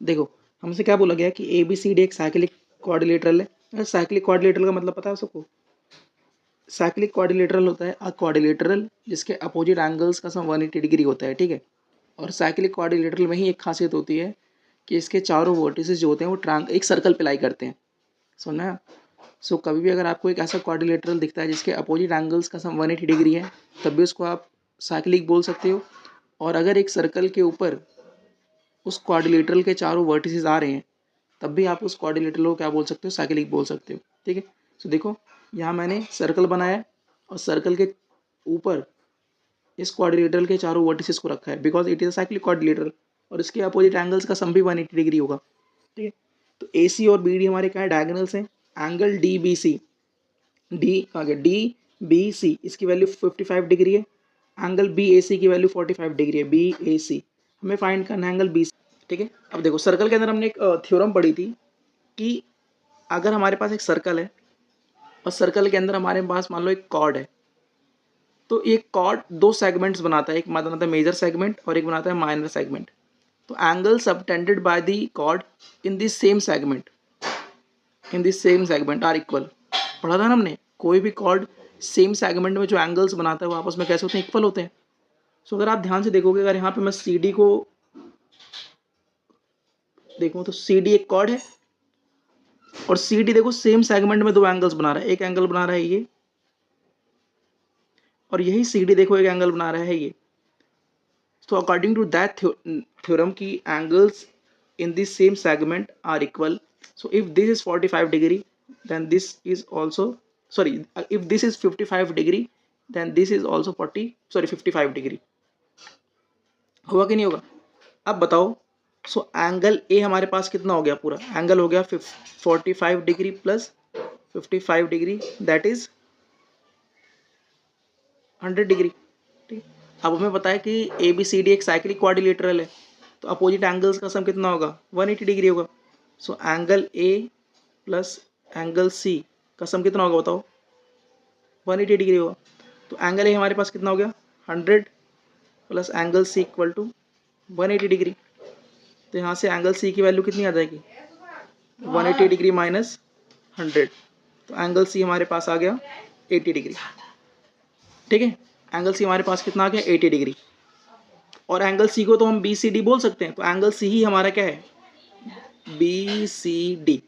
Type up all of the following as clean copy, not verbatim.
देखो हमसे क्या बोला गया कि ए बी सी डी एक साइक्लिक क्वाड्रिलेटरल है। साइक्लिक क्वाड्रिलेटरल का मतलब पता है सबको? साइक्लिक क्वाड्रिलेटरल होता है क्वाड्रिलेटरल जिसके अपोजिट एंगल्स का सम 180 डिग्री होता है, ठीक है। और साइक्लिक क्वाड्रिलेटरल में ही एक खासियत होती है कि इसके चारों वर्टिसेस जो होते हैं वो एक सर्कल पे लाई करते हैं। सुनना है? सो कभी भी अगर आपको एक ऐसा क्वाड्रिलेटरल दिखता है जिसके अपोजिट एंगल्स का सम 180 डिग्री है, तब भी उसको आप साइक्लिक बोल सकते हो। और अगर एक सर्कल के ऊपर उस क्वाड्रिलेटरल के चारों वर्टिसेस आ रहे हैं, तब भी आप उस क्वाड्रिलेटरल को क्या बोल सकते हो? साइक्लिक बोल सकते हो, ठीक है। सो देखो यहाँ मैंने सर्कल बनाया और सर्कल के ऊपर इस क्वाड्रिलेटरल के चारों वर्टिसेस को रखा है because it is a cyclic quadrilateral, और इसके अपोजिट एंगल्स का सम भी 180 डिग्री होगा, ठीक है। तो ए सी और बी डी हमारे क्या है? डायगोनल्स हैं। Angle D B C, D आगे डी बी सी इसकी वैल्यू 55 डिग्री है। एंगल बी ए सी की वैल्यू 45 डिग्री है। बी ए सी हमें फाइंड करना है एंगल बी सी, ठीक है। अब देखो सर्कल के अंदर हमने एक थ्योरम पढ़ी थी कि अगर हमारे पास एक सर्कल है और सर्कल के अंदर हमारे पास मान लो एक कॉर्ड है, तो एक कॉर्ड दो सेगमेंट्स बनाता है, एक बनाता है मेजर सेगमेंट और एक बनाता है माइनर सेगमेंट। तो angle subtended by the chord in this same segment are equal. पढ़ा था ना हमने, कोई भी कॉर्ड सेम सेगमेंट में जो एंगल्स बनाता है वो आपस में कैसे होते हैं? इक्वल होते हैं। सो अगर आप ध्यान से देखोगे, अगर यहाँ पे मैं सी डी को देखूँ तो सी डी एक कॉर्ड है और सी डी देखो सेम सेगमेंट में दो एंगल्स बना रहा है। एक एंगल बना रहा है ये, और यही सी डी देखो एक एंगल बना रहा है ये। So according to that theorem की angles in the same segment are equal. So if this is 45 degree then this is also if this is 55 degree then this is also 55 degree। होगा कि नहीं होगा? अब बताओ। सो एंगल ए हमारे पास कितना हो गया? पूरा एंगल हो गया 45 degree plus 55 degree that is 100 degree, ठीक। अब हमें पता है कि ए बी सी डी एक साइक्लिक क्वाड्रिलेटरल है, तो अपोजिट एंगल्स का सम कितना होगा? 180 डिग्री होगा। So angle A plus angle C का सम कितना होगा बताओ? 180 डिग्री होगा। तो एंगल ए हमारे पास कितना हो गया? 100 plus angle C equal to 180 degree. तो यहाँ से एंगल सी की वैल्यू कितनी आ जाएगी? 180 डिग्री माइनस 100। तो एंगल सी हमारे पास आ गया 80 डिग्री, ठीक है। एंगल सी हमारे पास कितना आ गया? 80 डिग्री। और एंगल सी को तो हम बी सी डी बोल सकते हैं, तो एंगल सी ही हमारा क्या है? B C D.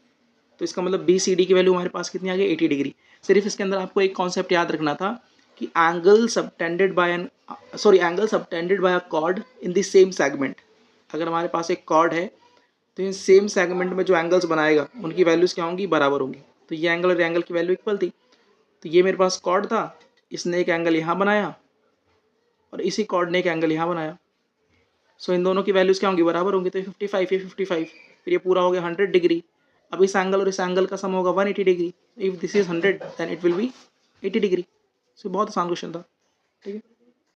तो इसका मतलब बी सी डी की वैल्यू हमारे पास कितनी आ गई? 80 डिग्री। सिर्फ इसके अंदर आपको एक कॉन्सेप्ट याद रखना था कि angle subtended bye a cord in the same segment. अगर हमारे पास एक कॉर्ड है तो इन सेम सेगमेंट में जो एंगल्स बनाएगा उनकी वैल्यूज क्या होंगी? बराबर होंगी। तो ये एंगल और एंगल की वैल्यू इक्वल थी। तो ये मेरे पास कॉर्ड था, इसने एक एंगल यहाँ बनाया और इसी कॉर्ड ने एक एंगल यहाँ बनाया। सो इन दोनों की वैल्यूज क्या होंगी? बराबर होंगी। तो 55 ये 55, फिर ये पूरा हो गया 100 डिग्री। अब इस एंगल और इस एंगल का सम होगा 180 degree. If this is 100 then it will be 80 degree. So बहुत आसान क्वेश्चन था, ठीक है।